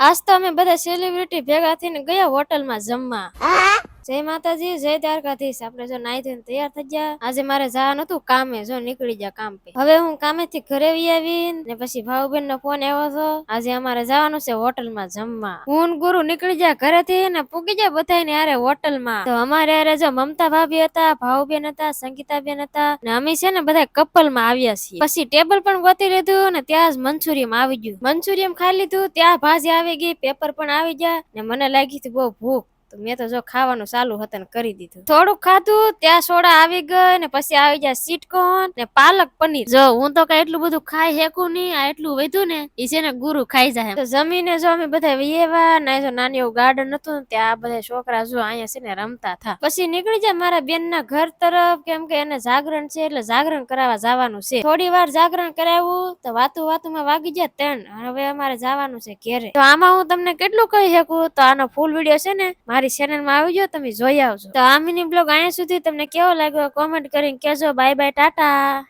આજ તો અમે બધા સેલિબ્રિટી ભેગા થઈને ગયા હોટલમાં જમવા. જય માતાજી, જય દ્વારકાધીશ. આપણે જો નાઈ ધોઈને તૈયાર થઈ ગયા. આજે મારે જવાનું હતું કામે, જો નીકળી ગયા કામ પે. હવે હું કામેથી ઘરે આવી ને પછી ભાઉબેન નો ફોન આવ્યો હતો. આજે અમારે જવાનું છે હોટલમાં જમવા. હું ગુરુ નીકળી ગયા ઘરેથી ને પૂગી ગયા બધાને હારે હોટલમાં. તો અમારે હારે જો મમતા ભાભી હતા, ભાઉબેન હતા, સંગીતાબેન હતા ને અમે છે ને બધા કપલમાં આવ્યા છીએ. પછી ટેબલ પણ ગોતી લીધું ને ત્યાં જ મંચુરિયમ આવી ગયું. મંચુરિયમ ખાઈ લીધું, ત્યાં ભાજી આવી ગઈ, પેપર પણ આવી ગયા ને મને લાગી હતી બહુ ભૂખ. તો મેં તો જો ખાવાનું ચાલુ હતું ને કરી દીધું. થોડુંક ખાધું, ત્યાં સોડા આવી ગઈ ને પછી આવી ગયા સ્વીટકોર્ન ને પાલક પનીર. જો હું તો કઈ એટલું બધું ખાઈ હેકું નહીં, આ એટલું વધ્યું ને ઈ છે ને ગુરુ ખાઈ જાય. તો જમીને જો અમે બધા વિયેવા ને જો નાની એવું ગાર્ડન હતું ને ત્યાં બધા છોકરા જો અહીંયા છે ને રમતા હતા. પછી નીકળી જાય મારા બેન ના ઘર તરફ, કેમ કે એને જાગરણ છે એટલે જાગરણ કરાવવા જવાનું છે. થોડી વાર જાગરણ કરાવ્યું તો વાતુમાં વાગી ગયા 3. હવે અમારે જવાનું છે ઘેરે. તો આમાં હું તમને કેટલું કહી શકું, તો આનો ફૂલ વિડીયો છે ને મારી ચેનલ માં આવી ગયો, તમે જોઈ આવજો. તો આ મિની બ્લોગ અહીંયા સુધી તમને કેવો લાગ્યો કોમેન્ટ કરીને કહેજો. Bye bye, Tata.